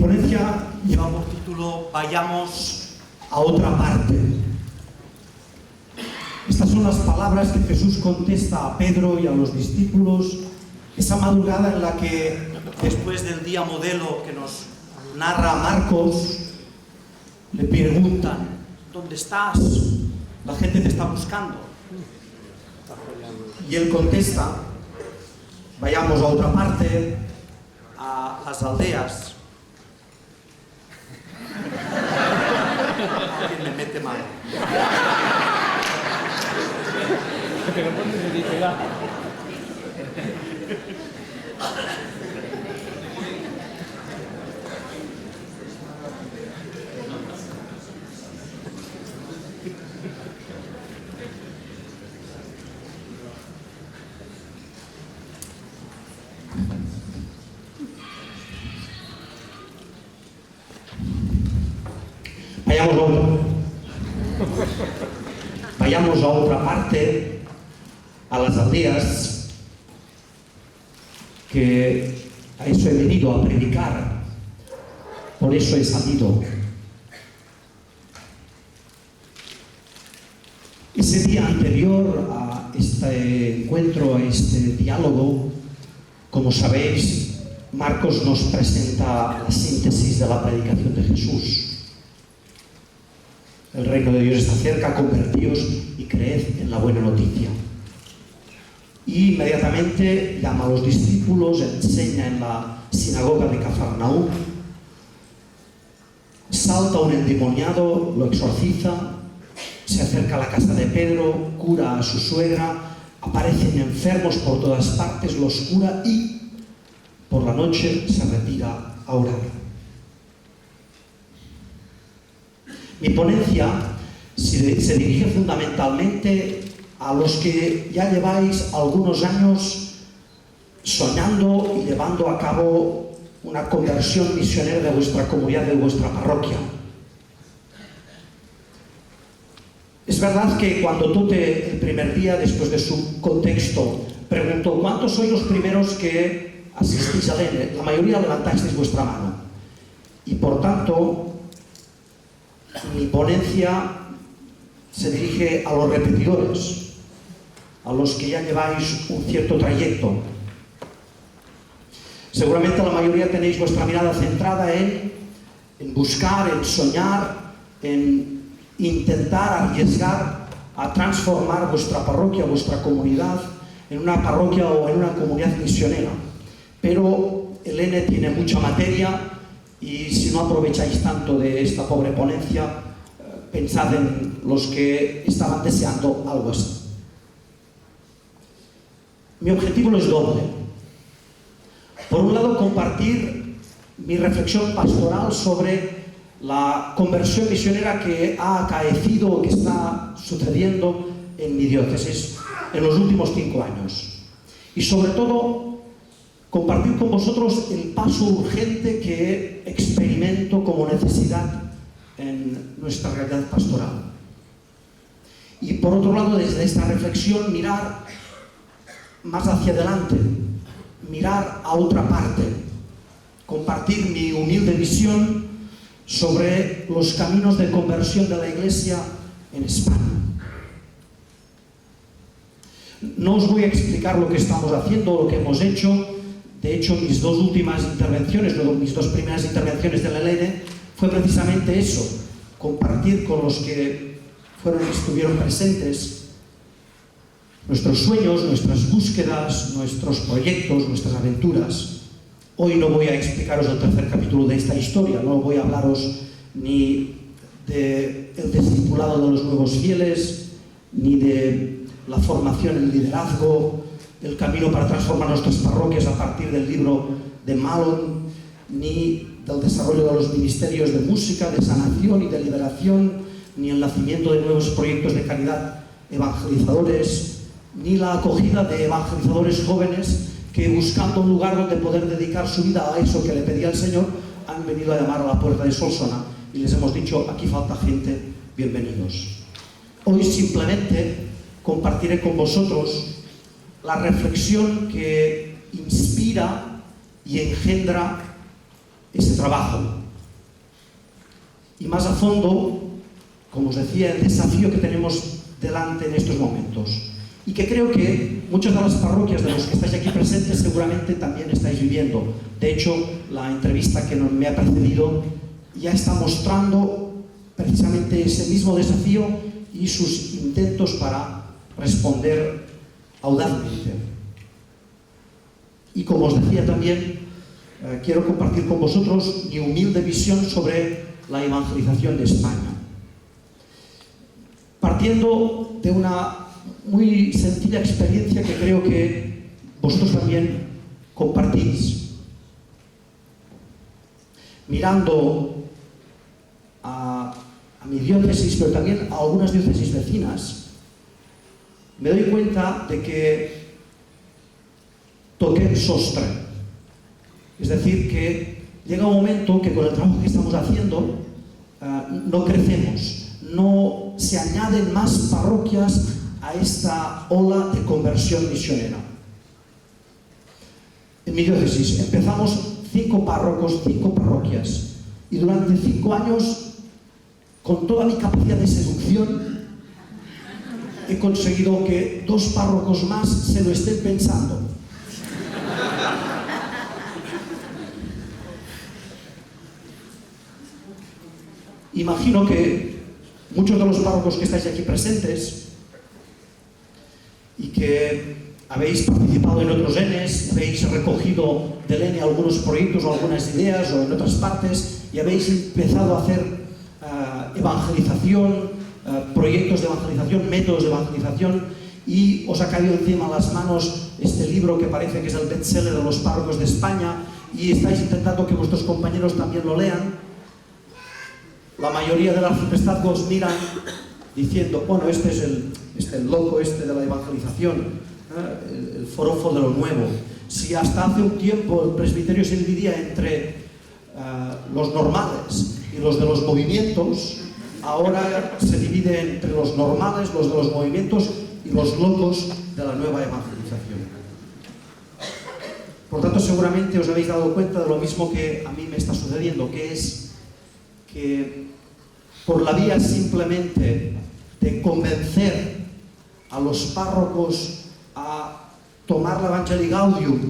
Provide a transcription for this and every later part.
ponencia lleva por título Vayamos a otra parte. Estas son las palabras que Jesús contesta a Pedro y a los discípulos esa madrugada en la que, después del día modelo que nos narra Marcos, le preguntan: ¿dónde estás? La gente te está buscando. Y él contesta: vayamos a otra parte, a las aldeas. Alguien me mete mano. Vayamos a otra parte, a las aldeas, que a eso he venido a predicar, por eso he salido. Ese día anterior a este encuentro, a este diálogo, como sabéis, Marcos nos presenta la síntesis de la predicación de Jesús. El reino de Dios está cerca, convertíos y creed en la buena noticia. Y inmediatamente llama a los discípulos, enseña en la sinagoga de Cafarnaúm, salta un endemoniado, lo exorciza, se acerca a la casa de Pedro, cura a su suegra, aparecen enfermos por todas partes, los cura y por la noche se retira a orar. Mi ponencia se dirige fundamentalmente a los que ya lleváis algunos años soñando y llevando a cabo una conversión misionera de vuestra comunidad, de vuestra parroquia. Es verdad que cuando Tote, el primer día, después de su contexto, preguntó: ¿cuántos sois los primeros que asistís al ENE? La mayoría levantasteis vuestra mano. Y por tanto, mi ponencia se dirige a los repetidores, a los que ya lleváis un cierto trayecto. Seguramente la mayoría tenéis vuestra mirada centrada en buscar, en soñar, en intentar arriesgar a transformar vuestra parroquia, vuestra comunidad, en una parroquia o en una comunidad misionera. Pero el ENE tiene mucha materia y si no aprovecháis tanto de esta pobre ponencia, pensad en los que estaban deseando algo así. Mi objetivo es doble. Por un lado, compartir mi reflexión pastoral sobre la conversión misionera que ha acaecido o que está sucediendo en mi diócesis en los últimos 5 años. Y sobre todo, compartir con vosotros el paso urgente que experimento como necesidad en nuestra realidad pastoral. Y por otro lado, desde esta reflexión, mirar más hacia adelante, mirar a otra parte, compartir mi humilde visión sobre los caminos de conversión de la Iglesia en España. No os voy a explicar lo que estamos haciendo, lo que hemos hecho. De hecho, mis dos últimas intervenciones, mis dos primeras intervenciones de la LN, fue precisamente eso: compartir con los que estuvieron presentes nuestros sueños, nuestras búsquedas, nuestros proyectos, nuestras aventuras. Hoy no voy a explicaros el tercer capítulo de esta historia, no voy a hablaros ni del discipulado de los nuevos fieles, ni de la formación en liderazgo, el camino para transformar nuestras parroquias a partir del libro de Malon, ni del desarrollo de los ministerios de música, de sanación y de liberación, ni el nacimiento de nuevos proyectos de caridad evangelizadores, ni la acogida de evangelizadores jóvenes que, buscando un lugar donde poder dedicar su vida a eso que le pedía el Señor, han venido a llamar a la puerta de Solsona y les hemos dicho: aquí falta gente, bienvenidos. Hoy simplemente compartiré con vosotros la reflexión que inspira y engendra ese trabajo. y más a fondo, como os decía, el desafío que tenemos delante en estos momentos. Y que creo que muchas de las parroquias de los que estáis aquí presentes seguramente también estáis viviendo. De hecho, la entrevista que me ha precedido ya está mostrando precisamente ese mismo desafío y sus intentos para responder audazmente. Y como os decía también, quiero compartir con vosotros mi humilde visión sobre la evangelización de España. Partiendo de una muy sencilla experiencia que creo que vosotros también compartís. Mirando a mi diócesis, pero también a algunas diócesis vecinas, me doy cuenta de que toquem sostre. Es decir, que llega un momento que con el trabajo que estamos haciendo no crecemos, no se añaden más parroquias a esta ola de conversión misionera. En mi diócesis empezamos 5 párrocos, 5 parroquias, y durante 5 años, con toda mi capacidad de seducción, he conseguido que 2 párrocos más se lo estén pensando. Imagino que muchos de los párrocos que estáis aquí presentes y que habéis participado en otros ENES, habéis recogido del ENE algunos proyectos o algunas ideas o en otras partes y habéis empezado a hacer evangelización, proyectos de evangelización, métodos de evangelización, y os ha caído encima a las manos este libro que parece que es el bestseller de los párrocos de España y estáis intentando que vuestros compañeros también lo lean. La mayoría del arciprestazgo os miran diciendo, bueno, este es el loco de la evangelización, el forofo de lo nuevo. Si hasta hace un tiempo el presbiterio se dividía entre los normales y los de los movimientos, ahora se divide entre los normales, los de los movimientos y los locos de la nueva evangelización. Por tanto, seguramente os habéis dado cuenta de lo mismo que a mí me está sucediendo, que es que por la vía simplemente de convencer a los párrocos a tomar la Evangelii Gaudium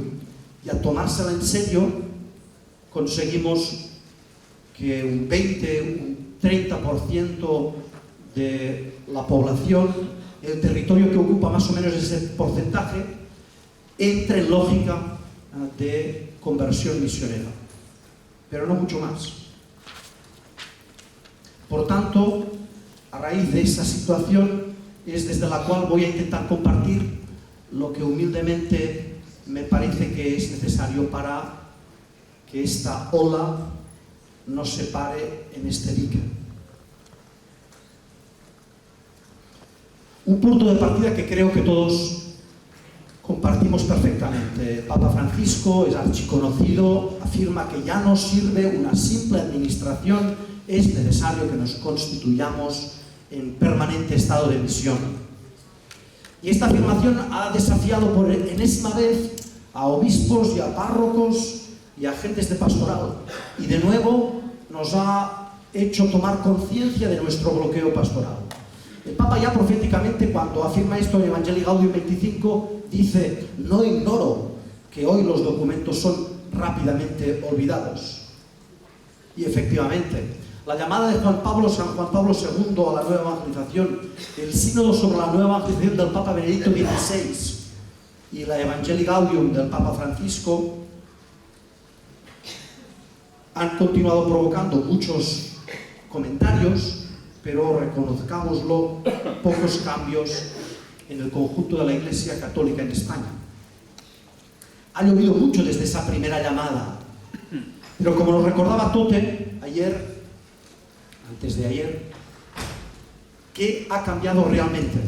y a tomársela en serio, conseguimos que un 20, un 30% de la población, el territorio que ocupa más o menos ese porcentaje, entre en lógica de conversión misionera, pero no mucho más. Por tanto, a raíz de esa situación es desde la cual voy a intentar compartir lo que humildemente me parece que es necesario para que esta ola no se pare en este dique. Un punto de partida que creo que todos compartimos perfectamente. El Papa Francisco es archiconocido, afirma que ya no sirve una simple administración, es necesario que nos constituyamos en permanente estado de misión. Y esta afirmación ha desafiado por enésima vez a obispos y a párrocos y a agentes de pastoral. Y de nuevo nos ha hecho tomar conciencia de nuestro bloqueo pastoral. El Papa ya proféticamente, cuando afirma esto en Evangelii Gaudium 25, dice: no ignoro que hoy los documentos son rápidamente olvidados. Y efectivamente, la llamada de San Juan Pablo II a la nueva evangelización, el sínodo sobre la nueva evangelización del Papa Benedicto XVI y la Evangelii Gaudium del Papa Francisco han continuado provocando muchos comentarios, pero reconozcámoslo, pocos cambios en el conjunto de la Iglesia Católica en España. Ha llovido mucho desde esa primera llamada, pero como nos recordaba Tote antes de ayer, ¿qué ha cambiado realmente?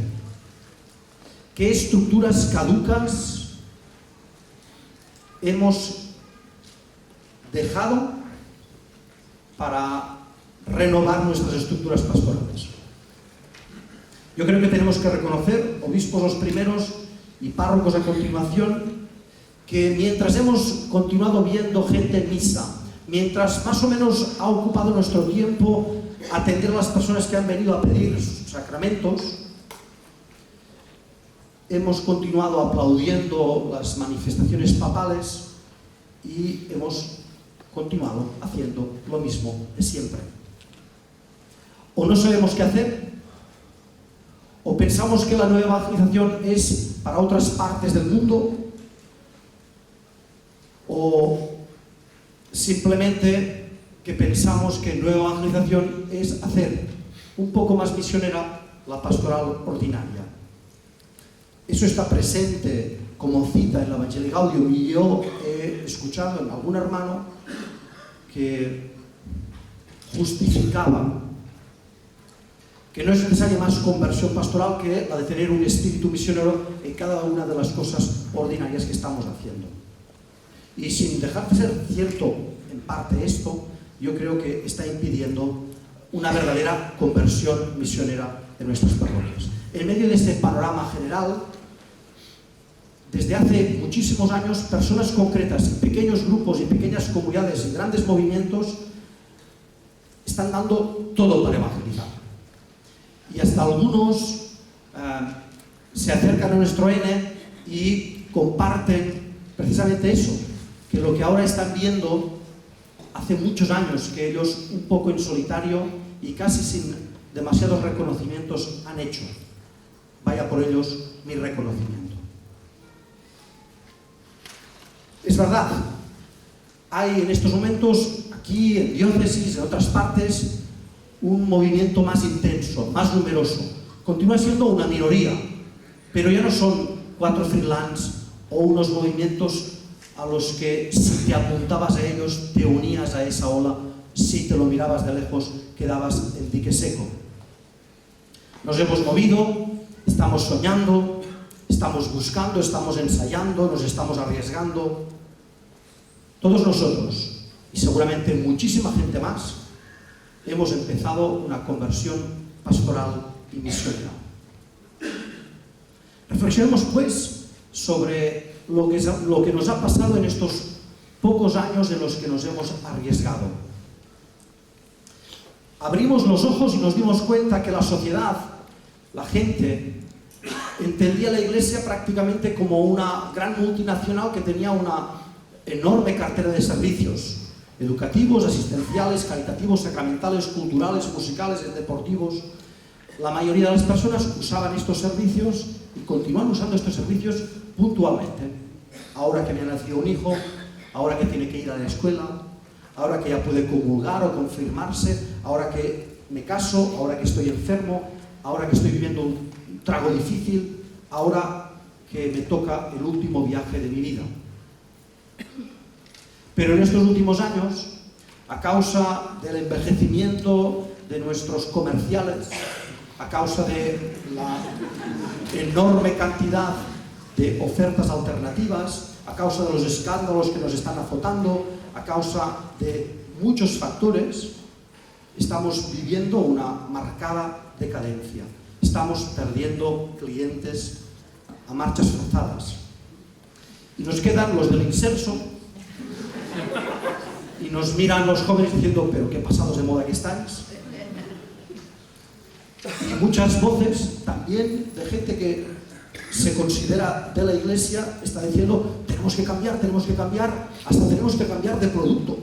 ¿Qué estructuras caducas hemos dejado para renovar nuestras estructuras pastorales? Yo creo que tenemos que reconocer, obispos los primeros y párrocos a continuación, que mientras hemos continuado viendo gente en misa, mientras más o menos ha ocupado nuestro tiempo atender a las personas que han venido a pedir sus sacramentos. Hemos continuado aplaudiendo las manifestaciones papales y hemos continuado haciendo lo mismo de siempre. O no sabemos qué hacer, o pensamos que la nueva evangelización es para otras partes del mundo, o simplemente que pensamos que nueva evangelización es hacer un poco más misionera la pastoral ordinaria. Eso está presente como cita en la Evangelii Gaudium, y yo he escuchado en algún hermano que justificaba que no es necesaria más conversión pastoral que la de tener un espíritu misionero en cada una de las cosas ordinarias que estamos haciendo. Y sin dejar de ser cierto en parte esto, yo creo que está impidiendo una verdadera conversión misionera de nuestras parroquias. En medio de este panorama general, desde hace muchísimos años, personas concretas, pequeños grupos y pequeñas comunidades y grandes movimientos están dando todo para evangelizar. Y hasta algunos se acercan a nuestro N y comparten precisamente eso, que lo que ahora están viendo hace muchos años que ellos, un poco en solitario y casi sin demasiados reconocimientos, han hecho. Vaya por ellos mi reconocimiento. Es verdad, hay en estos momentos, aquí en diócesis, en otras partes, un movimiento más intenso, más numeroso. Continúa siendo una minoría, pero ya no son 4 freelance o unos movimientos a los que si te apuntabas a ellos te unías a esa ola, si te lo mirabas de lejos quedabas en dique seco. Nos hemos movido, estamos soñando, estamos buscando, estamos ensayando, nos estamos arriesgando. Todos nosotros, y seguramente muchísima gente más, hemos empezado una conversión pastoral y misionera. Reflexionemos, pues, sobre lo que nos ha pasado en estos pocos años en los que nos hemos arriesgado. Abrimos los ojos y nos dimos cuenta que la sociedad, la gente, entendía la Iglesia prácticamente como una gran multinacional que tenía una enorme cartera de servicios educativos, asistenciales, caritativos, sacramentales, culturales, musicales, deportivos. La mayoría de las personas usaban estos servicios y continúan usando estos servicios puntualmente. Ahora que me ha nacido un hijo, ahora que tiene que ir a la escuela, ahora que ya puede comulgar o confirmarse, ahora que me caso, ahora que estoy enfermo, ahora que estoy viviendo un trago difícil, ahora que me toca el último viaje de mi vida. Pero en estos últimos años, a causa del envejecimiento de nuestros comerciales, a causa de la enorme cantidad de ofertas alternativas, a causa de los escándalos que nos están azotando, a causa de muchos factores, estamos viviendo una marcada decadencia. Estamos perdiendo clientes a marchas forzadas. Y nos quedan los del inserso y nos miran los jóvenes diciendo, pero qué pasados de moda que estáis. Y muchas voces también de gente que se considera de la Iglesia está diciendo, tenemos que cambiar, hasta tenemos que cambiar de producto.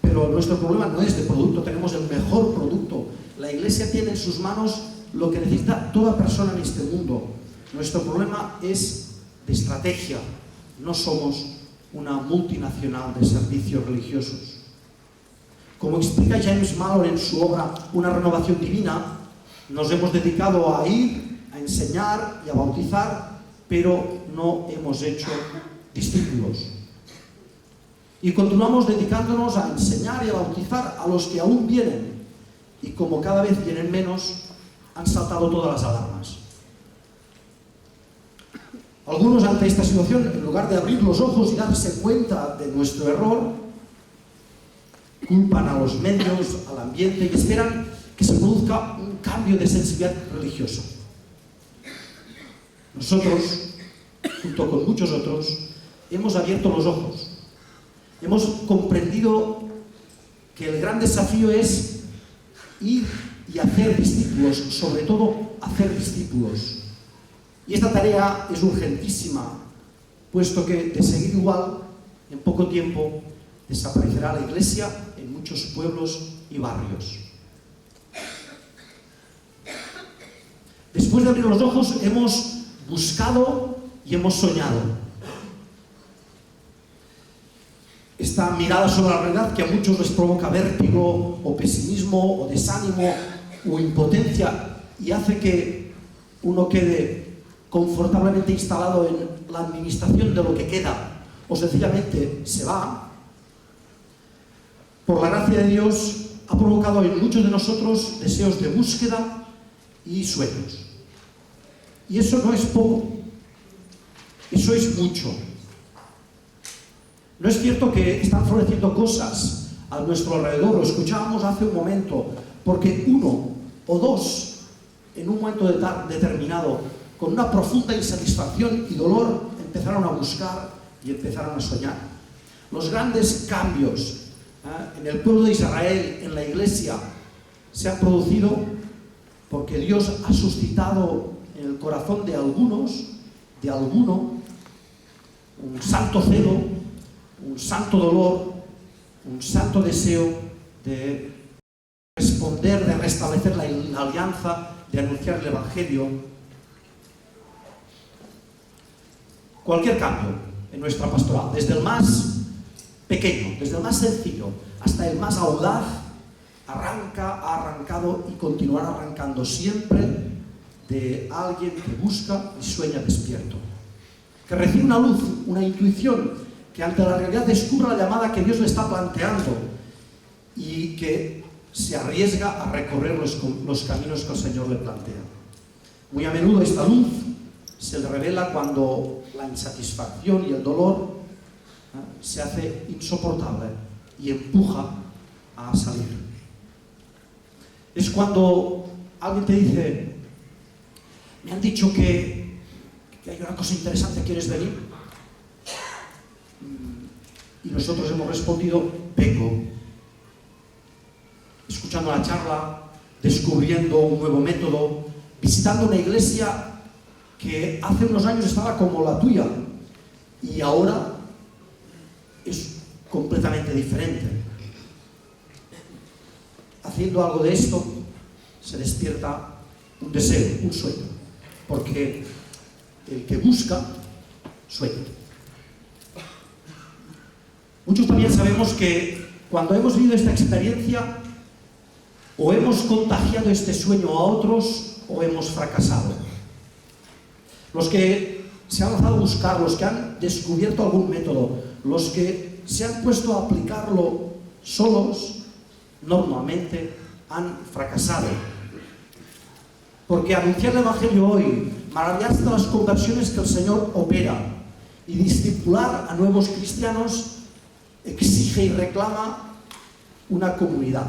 Pero nuestro problema no es de producto, tenemos el mejor producto. La Iglesia tiene en sus manos lo que necesita toda persona en este mundo. Nuestro problema es de estrategia. No somos una multinacional de servicios religiosos. Como explica James Malloy en su obra Una renovación divina, nos hemos dedicado a ir, a enseñar y a bautizar, pero no hemos hecho discípulos. Y continuamos dedicándonos a enseñar y a bautizar a los que aún vienen, y como cada vez vienen menos, han saltado todas las alarmas. Algunos ante esta situación, en lugar de abrir los ojos y darse cuenta de nuestro error, culpan a los medios, al ambiente y esperan que se produzca un cambio de sensibilidad religiosa. Nosotros, junto con muchos otros, hemos abierto los ojos, hemos comprendido que el gran desafío es ir y hacer discípulos, sobre todo hacer discípulos. Y esta tarea es urgentísima, puesto que de seguir igual, en poco tiempo desaparecerá la Iglesia en muchos pueblos y barrios. Después de abrir los ojos, hemos buscado y hemos soñado. Esta mirada sobre la realidad que a muchos les provoca vértigo o pesimismo o desánimo o impotencia y hace que uno quede confortablemente instalado en la administración de lo que queda o sencillamente se va, por la gracia de Dios ha provocado en muchos de nosotros deseos de búsqueda y sueños. Y eso no es poco, eso es mucho. No es cierto que están floreciendo cosas a nuestro alrededor, lo escuchábamos hace un momento, porque uno o dos, en un momento determinado, con una profunda insatisfacción y dolor, empezaron a buscar y empezaron a soñar. Los grandes cambios en el pueblo de Israel, en la Iglesia, se han producido porque Dios ha suscitado en el corazón de alguno, un santo celo, un santo dolor, un santo deseo de responder, de restablecer la alianza, de anunciar el Evangelio. Cualquier cambio en nuestra pastoral, desde el más pequeño, desde el más sencillo, hasta el más audaz, ha arrancado y continuará arrancando siempre de alguien que busca y sueña despierto, que recibe una luz, una intuición, que ante la realidad descubra la llamada que Dios le está planteando y que se arriesga a recorrer los caminos que el Señor le plantea. Muy a menudo esta luz se le revela cuando la insatisfacción y el dolor se hace insoportable y empuja a salir. Es cuando alguien te dice: me han dicho que hay una cosa interesante, ¿quieres venir? Y nosotros hemos respondido: vengo. Escuchando la charla, descubriendo un nuevo método, visitando una iglesia que hace unos años estaba como la tuya y ahora es completamente diferente. Haciendo algo de esto se despierta un deseo, un sueño, porque el que busca sueña. Muchos también sabemos que cuando hemos vivido esta experiencia, o hemos contagiado este sueño a otros o hemos fracasado. Los que se han lanzado a buscar, los que han descubierto algún método, los que se han puesto a aplicarlo solos, normalmente han fracasado. Porque anunciar el Evangelio hoy, maravillarse de las conversiones que el Señor opera y discipular a nuevos cristianos exige y reclama una comunidad.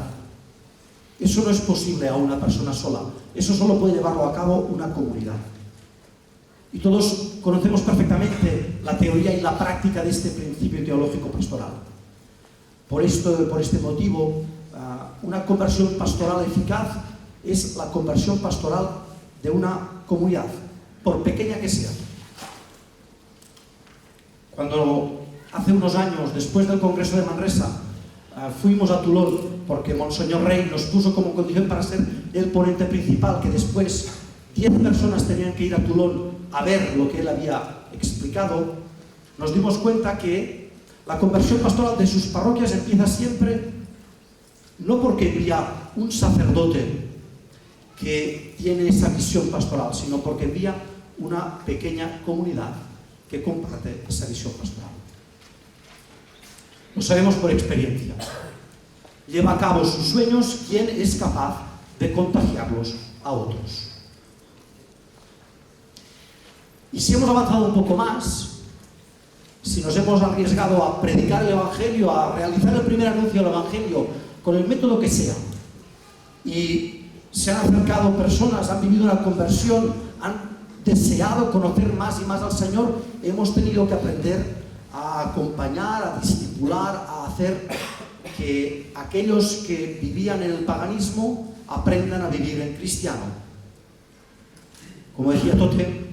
Eso no es posible a una persona sola. Eso solo puede llevarlo a cabo una comunidad. Y todos conocemos perfectamente la teoría y la práctica de este principio teológico pastoral. Por este motivo, una conversión pastoral eficaz es la conversión pastoral de una comunidad, por pequeña que sea. Cuando hace unos años, después del Congreso de Manresa, fuimos a Toulon porque Monseñor Rey nos puso como condición para ser el ponente principal, que después 10 personas tenían que ir a Toulon a ver lo que él había explicado. Nos dimos cuenta que la conversión pastoral de sus parroquias empieza siempre no porque envía un sacerdote que tiene esa visión pastoral, sino porque envía una pequeña comunidad que comparte esa visión pastoral. Lo sabemos por experiencia. Lleva a cabo sus sueños quien es capaz de contagiarlos a otros. Y si hemos avanzado un poco más, si nos hemos arriesgado a predicar el Evangelio, a realizar el primer anuncio del Evangelio, con el método que sea, y se han acercado personas, han vivido una conversión, han deseado conocer más y más al Señor, hemos tenido que aprender a acompañar, a discipular, a hacer que aquellos que vivían en el paganismo aprendan a vivir en cristiano. Como decía Tote,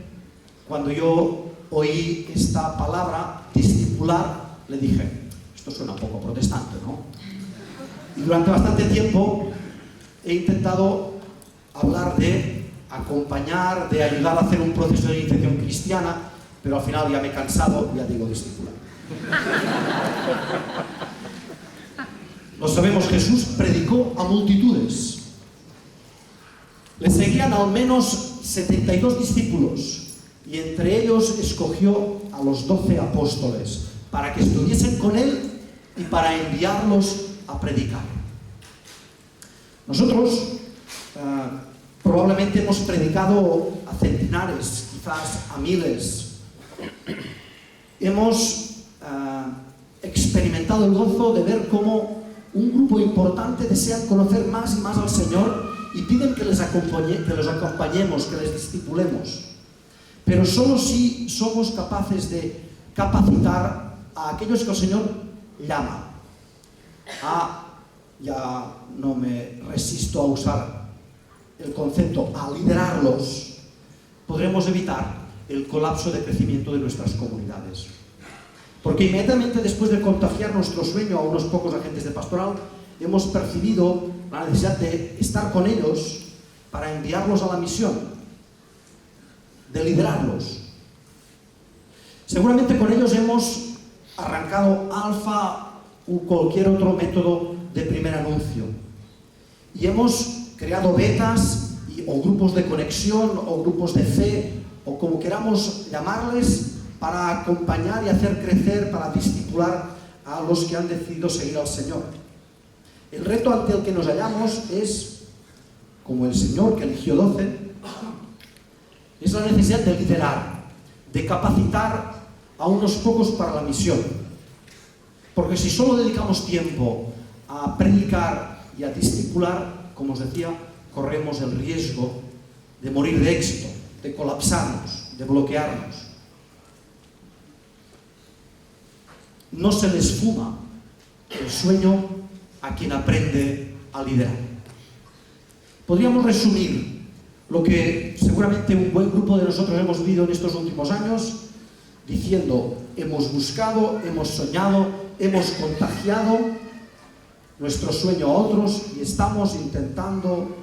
cuando yo oí esta palabra, discipular, le dije, esto suena un poco protestante, ¿no? Y durante bastante tiempo he intentado hablar de acompañar, de ayudar a hacer un proceso de iniciación cristiana, pero al final ya me he cansado y ya digo discipular. Lo sabemos, Jesús predicó a multitudes. Le seguían al menos 72 discípulos y entre ellos escogió a los 12 apóstoles para que estuviesen con él y para enviarlos a predicar. Nosotros probablemente hemos predicado a centenares, quizás a miles. Hemos experimentado el gozo de ver cómo un grupo importante desean conocer más y más al Señor y piden que los acompañemos, que les discipulemos. Pero solo si somos capaces de capacitar a aquellos que el Señor llama. Ya no me resisto a usar el concepto, a liderarlos, podremos evitar el colapso de crecimiento de nuestras comunidades. Porque inmediatamente después de contagiar nuestro sueño a unos pocos agentes de pastoral, hemos percibido la necesidad de estar con ellos para enviarlos a la misión, de liderarlos. Seguramente con ellos hemos arrancado alfa u cualquier otro método de primer anuncio. Y hemos creado betas o grupos de conexión o grupos de fe o como queramos llamarles para acompañar y hacer crecer, para discipular a los que han decidido seguir al Señor. El reto ante el que nos hallamos es, como el Señor que eligió 12, es la necesidad de liderar, de capacitar a unos pocos para la misión. Porque si solo dedicamos tiempo a predicar y a discipular, como os decía, corremos el riesgo de morir de éxito, de colapsarnos, de bloquearnos. No se les fuma el sueño a quien aprende a liderar. Podríamos resumir lo que seguramente un buen grupo de nosotros hemos vivido en estos últimos años diciendo: hemos buscado, hemos soñado, hemos contagiado nuestro sueño a otros y estamos intentando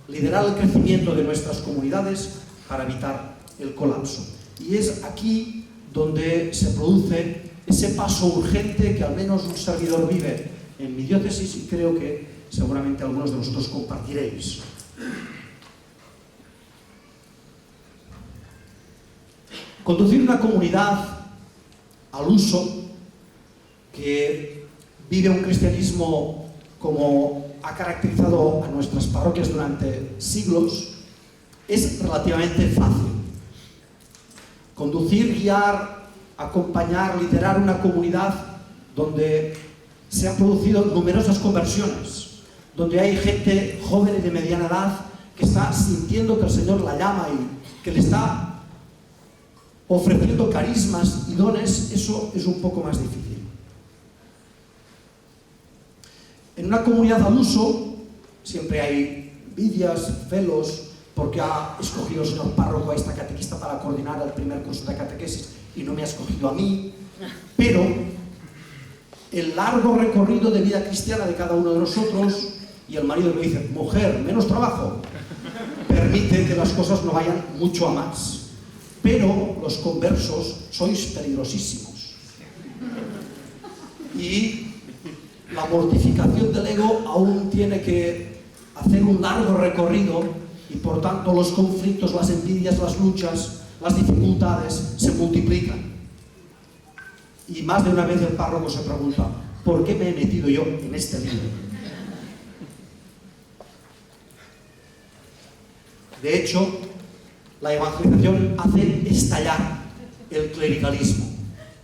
liderar el crecimiento de nuestras comunidades para evitar el colapso. Y es aquí donde se produce ese paso urgente que al menos un servidor vive en mi diócesis y creo que seguramente algunos de vosotros compartiréis. Conducir una comunidad al uso que vive un cristianismo como ha caracterizado a nuestras parroquias durante siglos es relativamente fácil. Conducir, guiar, acompañar, liderar una comunidad donde se han producido numerosas conversiones, donde hay gente joven y de mediana edad que está sintiendo que el Señor la llama y que le está ofreciendo carismas y dones, eso es un poco más difícil. En una comunidad al uso siempre hay envidias, celos, porque ha escogido el señor párroco a esta catequista para coordinar el primer curso de catequesis y no me ha escogido a mí, pero el largo recorrido de vida cristiana de cada uno de nosotros, y el marido me dice: mujer, menos trabajo, permite que las cosas no vayan mucho a más. Pero los conversos sois peligrosísimos. Y la mortificación del ego aún tiene que hacer un largo recorrido y por tanto los conflictos, las envidias, las luchas, las dificultades se multiplican. Y más de una vez el párroco se pregunta: ¿por qué me he metido yo en este lío? De hecho, la evangelización hace estallar el clericalismo.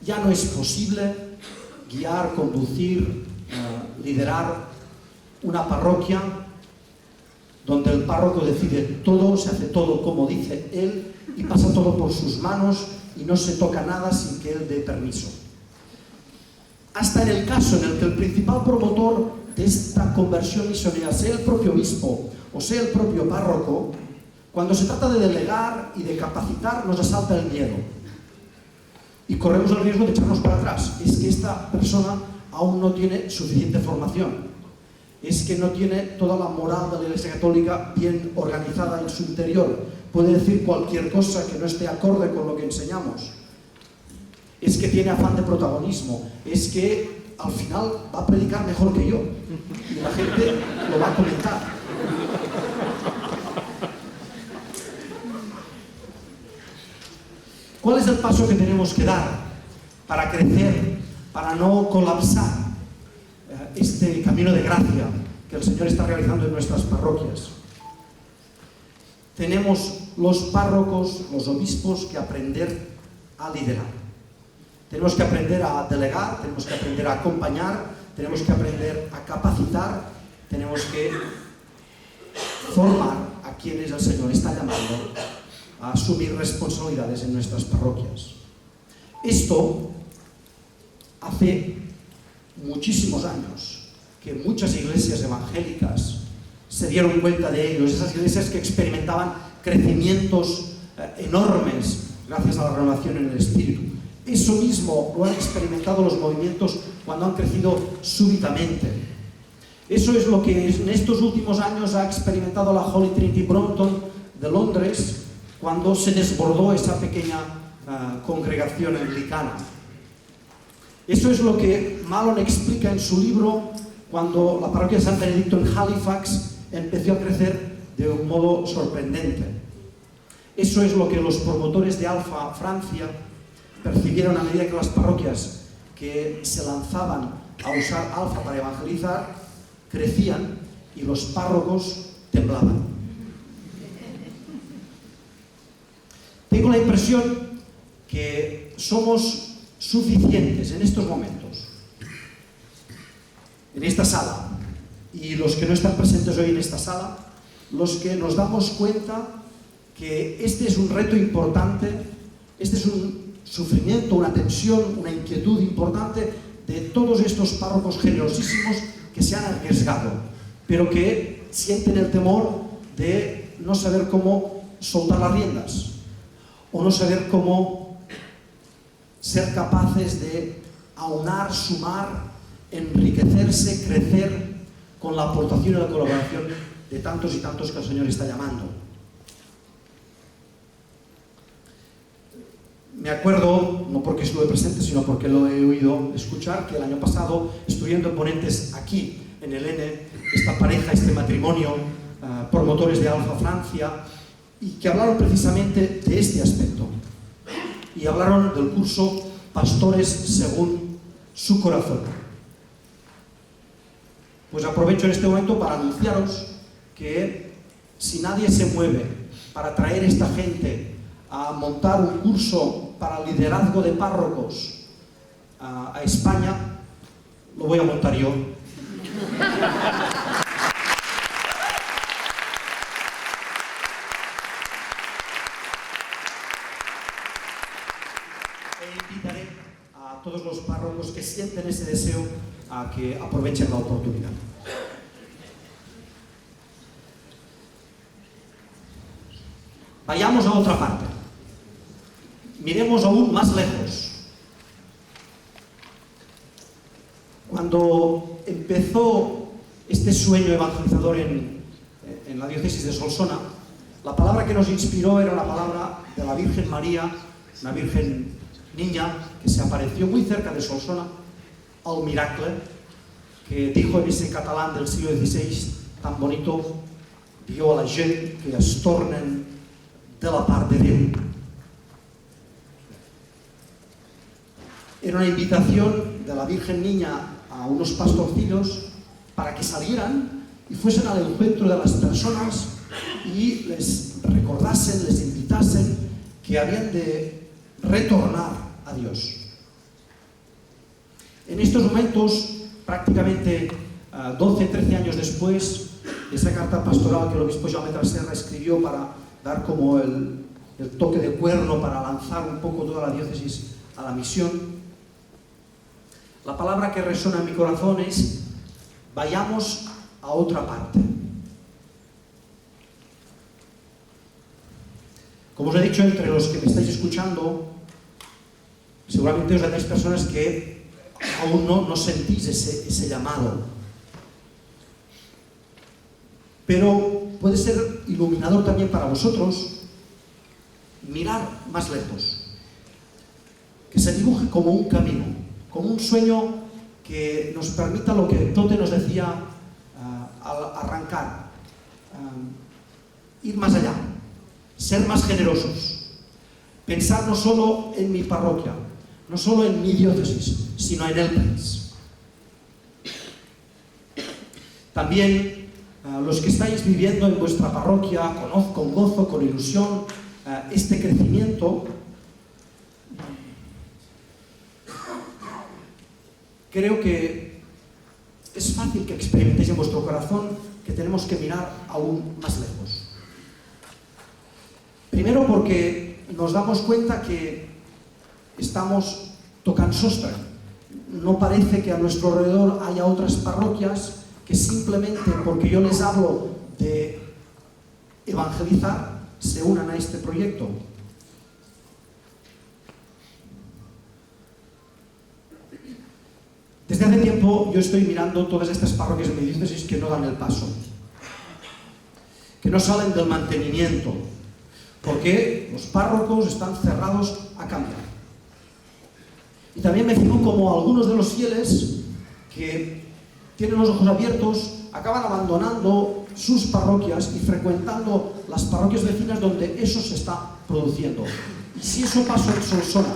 Ya no es posible guiar, conducir, liderar una parroquia donde el párroco decide todo, se hace todo como dice él y pasa todo por sus manos y no se toca nada sin que él dé permiso. hasta en el caso en el que el principal promotor de esta conversión misionera sea el propio obispo o sea el propio párroco, cuando se trata de delegar y de capacitar nos asalta el miedo y corremos el riesgo de echarnos para atrás. Es que esta persona aún no tiene suficiente formación, es que no tiene toda la moral de la Iglesia Católica bien organizada en su interior, puede decir cualquier cosa que no esté acorde con lo que enseñamos, es que tiene afán de protagonismo, es que al final va a predicar mejor que yo y la gente lo va a comentar. ¿Cuál es el paso que tenemos que dar para crecer, para no colapsar este camino de gracia que el Señor está realizando en nuestras parroquias? Tenemos los párrocos, los obispos, que aprender a liderar. Tenemos que aprender a delegar, tenemos que aprender a acompañar, tenemos que aprender a capacitar, tenemos que formar a quienes el Señor está llamando a asumir responsabilidades en nuestras parroquias. Esto hace muchísimos años que muchas iglesias evangélicas se dieron cuenta de ello, esas iglesias que experimentaban crecimientos enormes gracias a la renovación en el Espíritu. Eso mismo lo han experimentado los movimientos cuando han crecido súbitamente. Eso es lo que en estos últimos años ha experimentado la Holy Trinity Brompton de Londres cuando se desbordó esa pequeña congregación anglicana. Eso es lo que Malone explica en su libro cuando la parroquia de San Benedicto en Halifax empezó a crecer de un modo sorprendente. Eso es lo que los promotores de Alfa Francia percibieron a medida que las parroquias que se lanzaban a usar Alfa para evangelizar crecían y los párrocos temblaban. Tengo la impresión que somos suficientes en estos momentos, en esta sala, y los que no están presentes hoy en esta sala, los que nos damos cuenta que este es un reto importante, este es un sufrimiento, una tensión, una inquietud importante de todos estos párrocos generosísimos que se han arriesgado, pero que sienten el temor de no saber cómo soltar las riendas o no saber cómo ser capaces de aunar, sumar, enriquecerse, crecer con la aportación y la colaboración de tantos y tantos que el Señor está llamando. Me acuerdo, no porque estuve presente, sino porque lo he oído escuchar, que el año pasado, estudiando en ponentes aquí, en el N, esta pareja, este matrimonio, promotores de Alfa Francia, y que hablaron precisamente de este aspecto. Y hablaron del curso Pastores según su corazón. Pues aprovecho en este momento para anunciaros que si nadie se mueve para traer esta gente a montar un curso para liderazgo de párrocos a España, lo voy a montar yo. E invitaré a todos los párrocos que sienten ese deseo a que aprovechen la oportunidad. Vayamos a otra parte. Miremos aún más lejos. Cuando empezó este sueño evangelizador en la diócesis de Solsona, la palabra que nos inspiró era la palabra de la Virgen María, una Virgen niña que se apareció muy cerca de Solsona, al miracle, que dijo en ese catalán del siglo XVI tan bonito: diu a la gent que es tornen de la part de Déu. Era una invitación de la Virgen Niña a unos pastorcillos para que salieran y fuesen al encuentro de las personas y les recordasen, les invitasen que habían de retornar a Dios. En estos momentos, prácticamente 12-13 años después, esa carta pastoral que el obispo Jaume Tresserra escribió para dar como el toque de cuerno para lanzar un poco toda la diócesis a la misión, La palabra que resuena en mi corazón es: vayamos a otra parte. Como os he dicho, entre los que me estáis escuchando, seguramente os halláis personas que aún no sentís ese llamado. Pero puede ser iluminador también para vosotros mirar más lejos. Que se dibuje como un camino, como un sueño que nos permita lo que Tote nos decía al arrancar. Ir más allá, ser más generosos, pensar no solo en mi parroquia, no solo en mi diócesis, sino en el país. También los que estáis viviendo en vuestra parroquia con gozo, con ilusión, este crecimiento, creo que es fácil que experimentéis en vuestro corazón que tenemos que mirar aún más lejos. Primero porque nos damos cuenta que estamos tocant sostre. No parece que a nuestro alrededor haya otras parroquias que simplemente porque yo les hablo de evangelizar se unan a este proyecto. Desde hace tiempo yo estoy mirando todas estas parroquias de mi diócesis que no dan el paso, que no salen del mantenimiento, porque los párrocos están cerrados a cambiar. Y también me fijo como algunos de los fieles que tienen los ojos abiertos acaban abandonando sus parroquias y frecuentando las parroquias vecinas donde eso se está produciendo. Y si eso pasó en Solsona,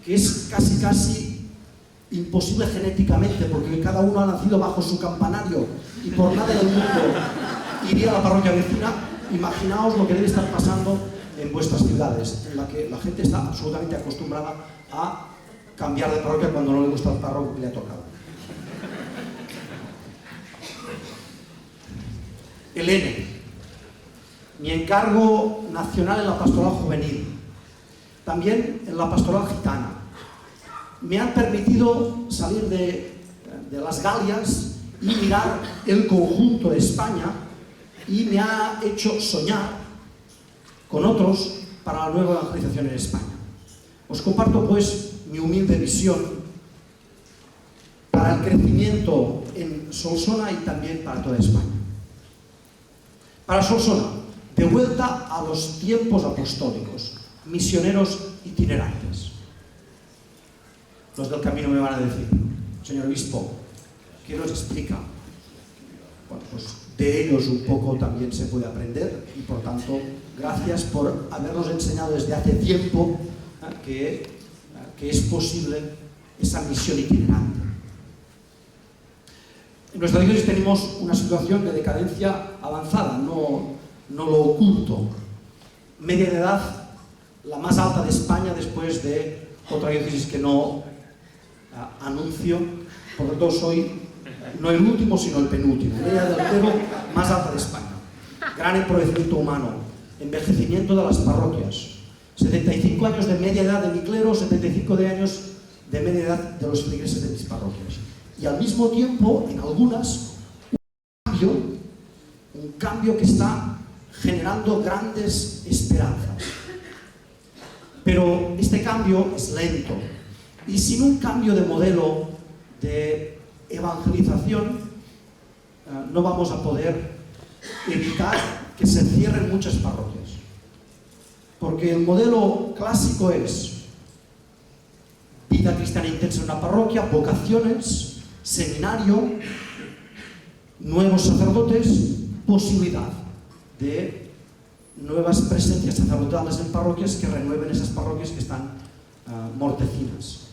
que es casi imposible genéticamente, porque cada uno ha nacido bajo su campanario y por nada del mundo iría a la parroquia vecina, imaginaos lo que debe estar pasando en vuestras ciudades, en la que la gente está absolutamente acostumbrada a cambiar de parroquia cuando no le gusta el párroco que le ha tocado. El N, mi encargo nacional en la pastoral juvenil, también en la pastoral gitana, me han permitido salir de las Galias y mirar el conjunto de España, y me ha hecho soñar con otros para la nueva evangelización en España. Os comparto pues mi humilde visión para el crecimiento en Solsona y también para toda España. Para Solsona, de vuelta a los tiempos apostólicos, misioneros itinerantes. Los del camino me van a decir: señor obispo, ¿qué nos explica? Bueno, pues de ellos un poco también se puede aprender, y por tanto, gracias por habernos enseñado desde hace tiempo que es posible esa misión itinerante. En nuestra diócesis tenemos una situación de decadencia avanzada, no lo oculto. Media de edad, la más alta de España, después de otra diócesis que no anuncio, por lo tanto soy no el último sino el penúltimo. Media del cero más alta de España. Gran empobrecimiento humano, envejecimiento de las parroquias, 75 años de media edad de mi clero, 75 años de media edad de los feligreses de mis parroquias. Y al mismo tiempo, en algunas, un cambio que está generando grandes esperanzas. Pero este cambio es lento, y sin un cambio de modelo de evangelización no vamos a poder evitar que se cierren muchas parroquias. Porque el modelo clásico es vida cristiana intensa en una parroquia, vocaciones, seminario, nuevos sacerdotes, posibilidad de nuevas presencias sacerdotales en parroquias que renueven esas parroquias que están mortecinas.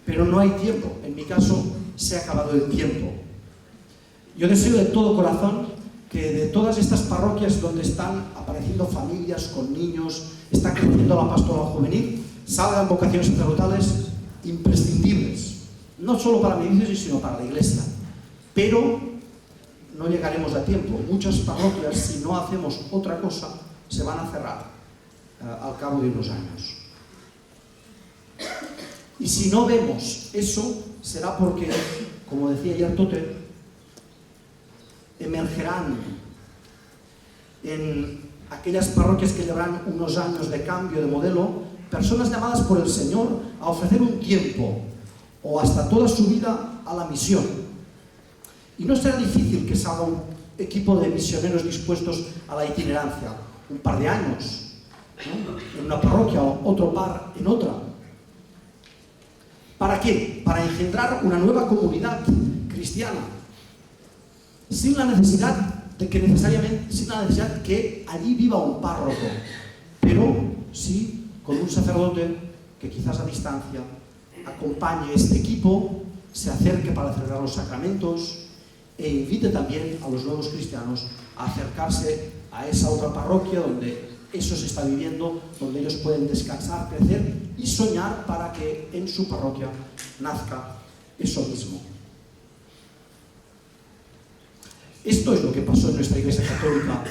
Pero no hay tiempo. En mi caso, se ha acabado el tiempo. Yo deseo de todo corazón que de todas estas parroquias donde están apareciendo familias con niños, está creciendo la pastoral juvenil, salgan vocaciones sacerdotales imprescindibles, no solo para mi diócesis, sino para la Iglesia. Pero no llegaremos a tiempo. Muchas parroquias, si no hacemos otra cosa, se van a cerrar al cabo de unos años. Y si no vemos eso, será porque, como decía ayer Tote, emergerán en aquellas parroquias que llevarán unos años de cambio de modelo, personas llamadas por el Señor a ofrecer un tiempo o hasta toda su vida a la misión. Y no será difícil que salga un equipo de misioneros dispuestos a la itinerancia, un par de años, ¿no?, en una parroquia, o otro par en otra. ¿Para qué? Para engendrar una nueva comunidad cristiana, sin la necesidad de que allí viva un párroco, pero sí con un sacerdote que quizás a distancia acompañe este equipo, se acerque para celebrar los sacramentos e invite también a los nuevos cristianos a acercarse a esa otra parroquia donde eso se está viviendo, donde ellos pueden descansar, crecer y soñar para que en su parroquia nazca eso mismo. Esto es lo que pasó en nuestra Iglesia Católica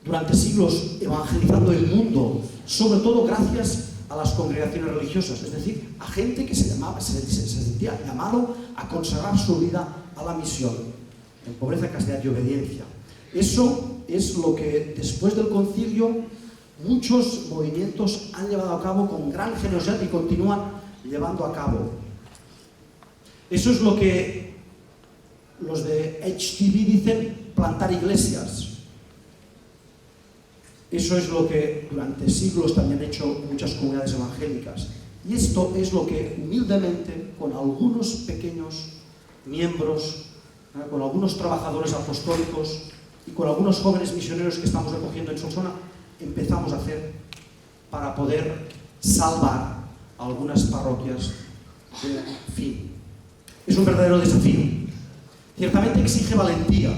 durante siglos, evangelizando el mundo, sobre todo gracias a las congregaciones religiosas, es decir, a gente que se sentía llamado a consagrar su vida a la misión, en pobreza, castidad y obediencia. Eso es lo que después del concilio muchos movimientos han llevado a cabo con gran generosidad y continúan llevando a cabo. Eso es lo que los de HTV dicen plantar iglesias. Eso es lo que durante siglos también han hecho muchas comunidades evangélicas. Y esto es lo que humildemente, con algunos pequeños miembros, con algunos trabajadores apostólicos y con algunos jóvenes misioneros que estamos recogiendo en Solsona, empezamos a hacer para poder salvar a algunas parroquias del fin. Es un verdadero desafío. Ciertamente exige valentía,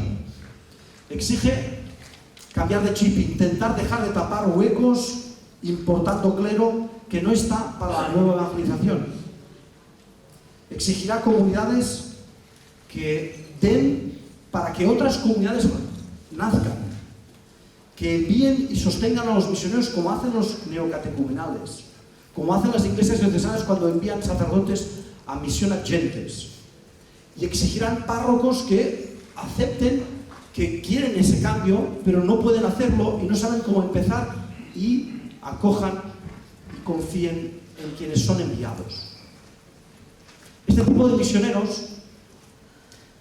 exige cambiar de chip, intentar dejar de tapar huecos importando clero que no está para la nueva evangelización. Exigirá comunidades que den para que otras comunidades nazcan, que envíen y sostengan a los misioneros como hacen los neocatecumenales, como hacen las iglesias diocesanas cuando envían sacerdotes a misión ad gentes. Y exigirán párrocos que acepten que quieren ese cambio, pero no pueden hacerlo y no saben cómo empezar, y acojan y confíen en quienes son enviados. Este tipo de misioneros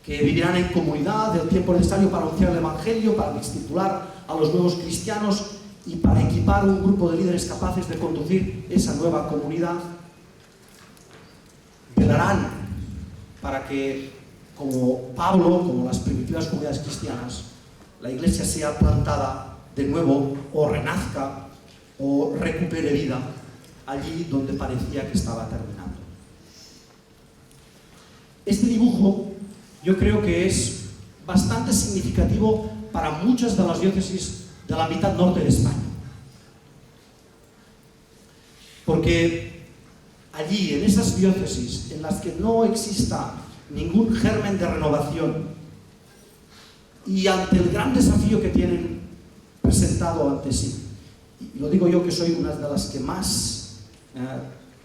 que vivirán en comunidad el tiempo necesario para anunciar el Evangelio, para discipular a los nuevos cristianos y para equipar un grupo de líderes capaces de conducir esa nueva comunidad, velarán para que, como Pablo, como las primitivas comunidades cristianas, la Iglesia sea plantada de nuevo, o renazca, o recupere vida allí donde parecía que estaba terminando. Este dibujo yo creo que es bastante significativo para muchas de las diócesis de la mitad norte de España. Porque allí, en esas diócesis en las que no exista ningún germen de renovación, y ante el gran desafío que tienen presentado ante sí, y lo digo yo que soy una de las que más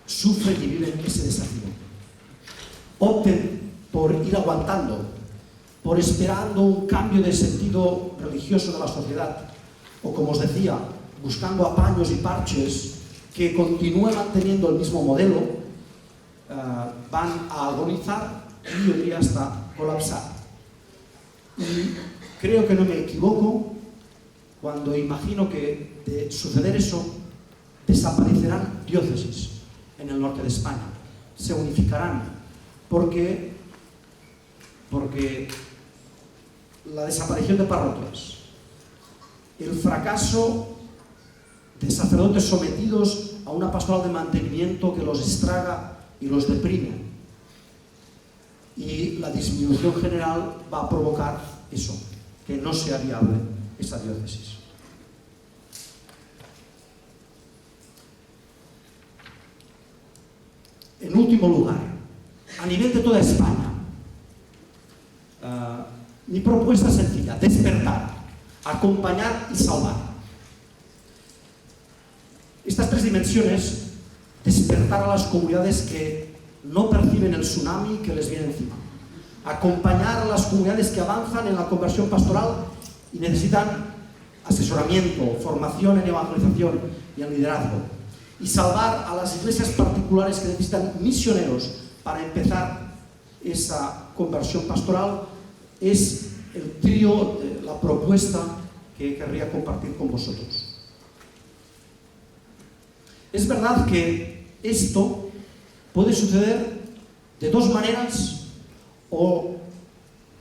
sufren y viven ese desafío, opten por ir aguantando, por esperando un cambio de sentido religioso de la sociedad, o como os decía, buscando apaños y parches que continúen manteniendo el mismo modelo, van a agonizar y yo diría hasta colapsar. Y creo que no me equivoco cuando imagino que de suceder eso desaparecerán diócesis en el norte de España, se unificarán, porque la desaparición de parroquias, el fracaso de sacerdotes sometidos a una pastoral de mantenimiento que los estraga y los deprime, y la disminución general va a provocar eso, que no sea viable esa diócesis. En último lugar, a nivel de toda España, mi propuesta es sencilla: despertar, acompañar y salvar. Estas tres dimensiones despertar a las comunidades que no perciben el tsunami que les viene encima, acompañar a las comunidades que avanzan en la conversión pastoral y necesitan asesoramiento, formación en evangelización y en liderazgo, y salvar a las iglesias particulares que necesitan misioneros para empezar esa conversión pastoral. Es el trío, la propuesta que querría compartir con vosotros. Es verdad que esto puede suceder de dos maneras, o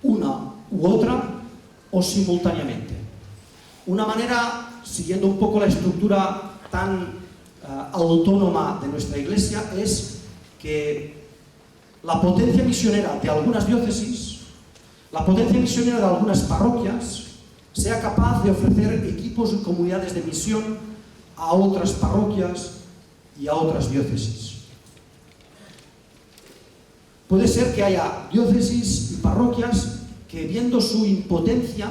una u otra, o simultáneamente. Una manera, siguiendo un poco la estructura tan autónoma de nuestra iglesia, es que la potencia misionera de algunas diócesis, la potencia misionera de algunas parroquias, sea capaz de ofrecer equipos y comunidades de misión a otras parroquias y a otras diócesis. Puede ser que haya diócesis y parroquias que, viendo su impotencia,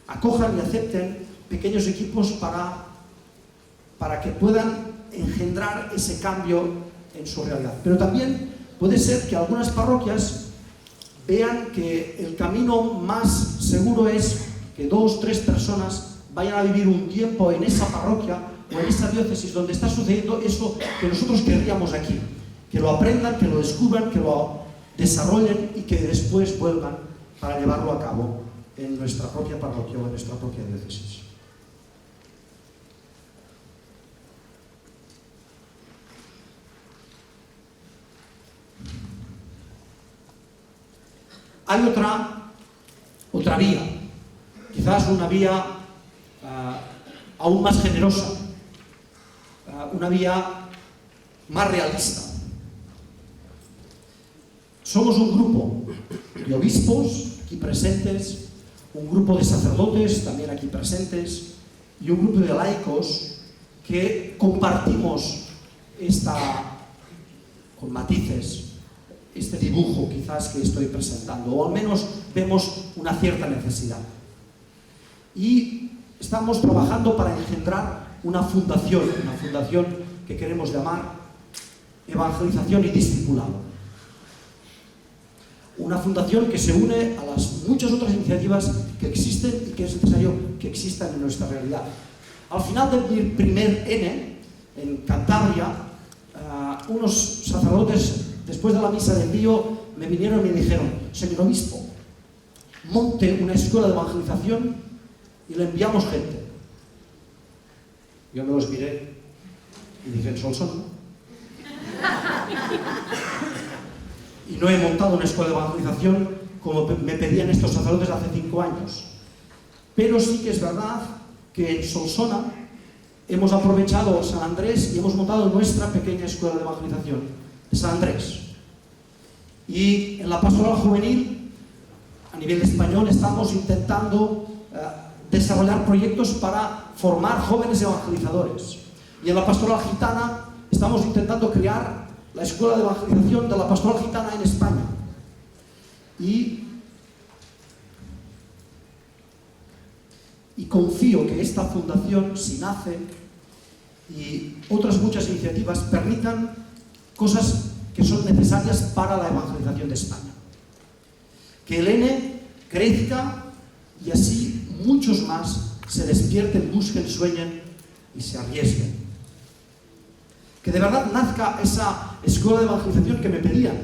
acojan y acepten pequeños equipos para que puedan engendrar ese cambio en su realidad. Pero también puede ser que algunas parroquias vean que el camino más seguro es que 2 o 3 personas vayan a vivir un tiempo en esa parroquia o en esa diócesis donde está sucediendo eso que nosotros querríamos aquí, que lo aprendan, que lo descubran, que lo desarrollen y que después vuelvan para llevarlo a cabo en nuestra propia parroquia o en nuestra propia diócesis. Hay otra vía, quizás una vía aún más generosa, una vía más realista. Somos un grupo de obispos aquí presentes, un grupo de sacerdotes también aquí presentes y un grupo de laicos que compartimos con matices, este dibujo quizás que estoy presentando, o al menos vemos una cierta necesidad. Y estamos trabajando para engendrar una fundación que queremos llamar Evangelización y Discipulado. Una fundación que se une a las muchas otras iniciativas que existen y que es necesario que existan en nuestra realidad. Al final de mi primer N, en Cantabria, unos sacerdotes, después de la misa de envío, me vinieron y me dijeron: señor obispo, monte una escuela de evangelización y le enviamos gente. Yo me los miré y dije: en Solsona, ¿no? Y no he montado una escuela de evangelización como me pedían estos sacerdotes hace 5 años. Pero sí que es verdad que en Solsona hemos aprovechado San Andrés y hemos montado nuestra pequeña escuela de evangelización de San Andrés. Y en la pastoral juvenil, a nivel español, estamos intentando desarrollar proyectos para formar jóvenes evangelizadores. Y en la pastoral gitana estamos intentando crear la escuela de evangelización de la pastoral gitana en España. Y confío que esta fundación, si nace, y otras muchas iniciativas permitan cosas que son necesarias para la evangelización de España. Que el N crezca y así muchos más se despierten, busquen, sueñen y se arriesguen. Que de verdad nazca esa escuela de evangelización que me pedían,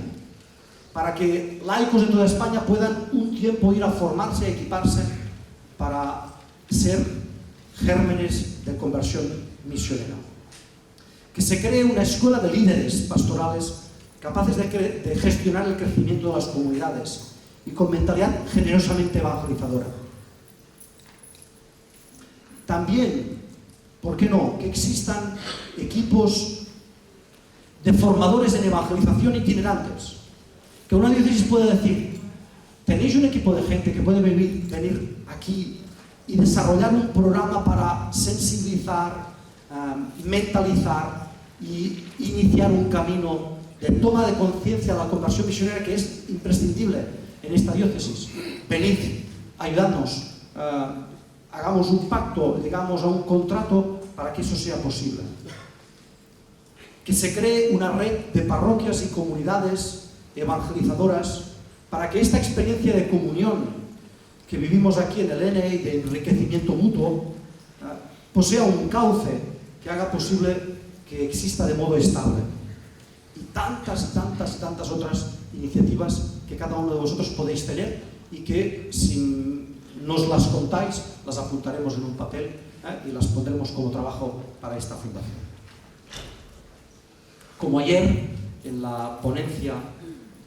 para que laicos de toda España puedan un tiempo ir a formarse, a equiparse para ser gérmenes de conversión misionera. Que se cree una escuela de líderes pastorales capaces de gestionar el crecimiento de las comunidades y con mentalidad generosamente evangelizadora. También, ¿por qué no?, que existan equipos de formadores en evangelización itinerantes. Que una diócesis pueda decir: tenéis un equipo de gente que puede venir aquí y desarrollar un programa para sensibilizar, mentalizar y iniciar un camino de toma de conciencia a la conversión misionera que es imprescindible en esta diócesis. Venid, ayudadnos, hagamos un pacto, llegamos a un contrato para que eso sea posible. que se cree una red de parroquias y comunidades evangelizadoras para que esta experiencia de comunión que vivimos aquí en el N y de enriquecimiento mutuo posea un cauce que haga posible que exista de modo estable. Y tantas otras iniciativas que cada uno de vosotros podéis tener y que si nos las contáis, las apuntaremos en un papel y las pondremos como trabajo para esta fundación. Como ayer, en la ponencia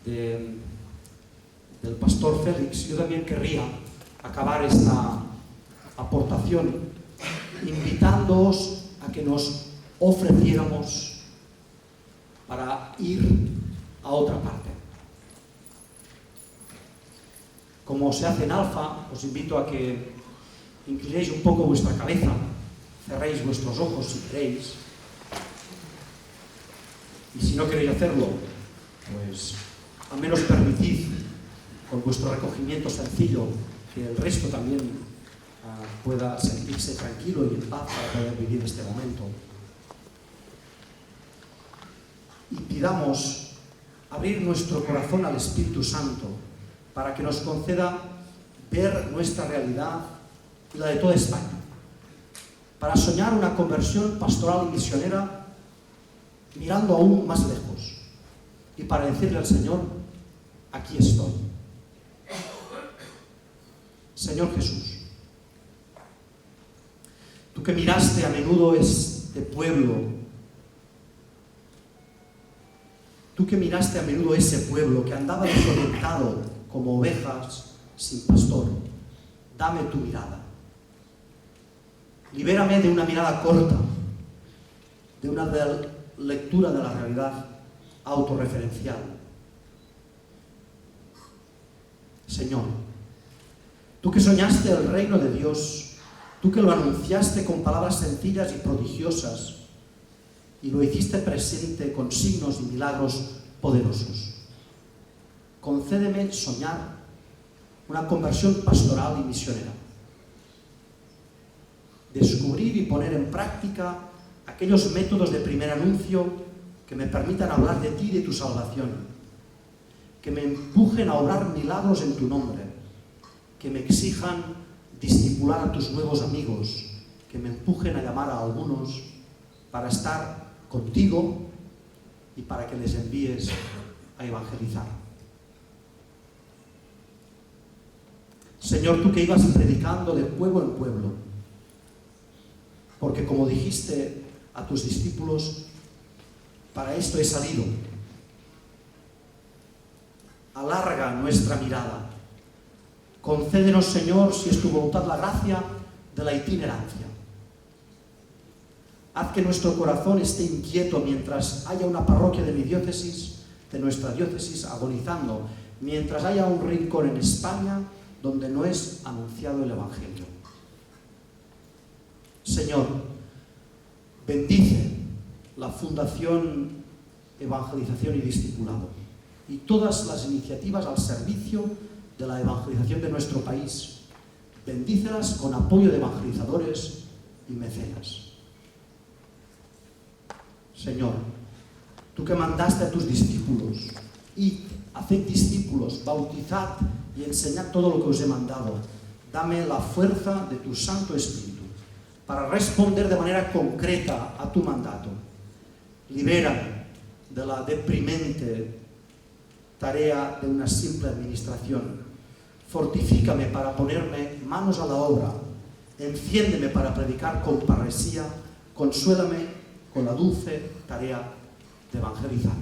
del pastor Félix, yo también querría acabar esta aportación invitándoos a que nos ofreciéramos para ir a otra parte. Como se hace en Alfa, os invito a que inclinéis un poco vuestra cabeza, cerréis vuestros ojos si queréis, y si no queréis hacerlo, pues al menos permitid con vuestro recogimiento sencillo que el resto también pueda sentirse tranquilo y en paz para poder vivir este momento. Y pidamos abrir nuestro corazón al Espíritu Santo para que nos conceda ver nuestra realidad y la de toda España, para soñar una conversión pastoral y misionera mirando aún más lejos y para decirle al Señor: aquí estoy. Señor Jesús, tú que miraste a menudo este pueblo, tú que miraste a menudo ese pueblo que andaba desorientado como ovejas sin pastor, dame tu mirada. Libérame de una mirada corta, de una lectura de la realidad autorreferencial. Señor, tú que soñaste el reino de Dios, tú que lo anunciaste con palabras sencillas y prodigiosas, y lo hiciste presente con signos y milagros poderosos. Concédeme soñar una conversión pastoral y misionera. Descubrir y poner en práctica aquellos métodos de primer anuncio que me permitan hablar de ti y de tu salvación, que me empujen a obrar milagros en tu nombre, que me exijan discipular a tus nuevos amigos, que me empujen a llamar a algunos para estar contigo y para que les envíes a evangelizar. Señor, tú que ibas predicando de pueblo en pueblo, porque como dijiste a tus discípulos, para esto he salido. Alarga nuestra mirada. Concédenos, Señor, si es tu voluntad, la gracia de la itinerancia. Haz que nuestro corazón esté inquieto mientras haya una parroquia de mi diócesis, de nuestra diócesis, agonizando, mientras haya un rincón en España donde no es anunciado el Evangelio. Señor, bendice la Fundación Evangelización y Discipulado y todas las iniciativas al servicio de la evangelización de nuestro país. Bendícelas con apoyo de evangelizadores y mecenas. Señor, tú que mandaste a tus discípulos, id, haced discípulos, bautizad y enseñad todo lo que os he mandado, dame la fuerza de tu Santo Espíritu para responder de manera concreta a tu mandato. Libera de la deprimente tarea de una simple administración. Fortifícame para ponerme manos a la obra. Enciéndeme para predicar con parresía. Consuélame con la dulce tarea de evangelizar.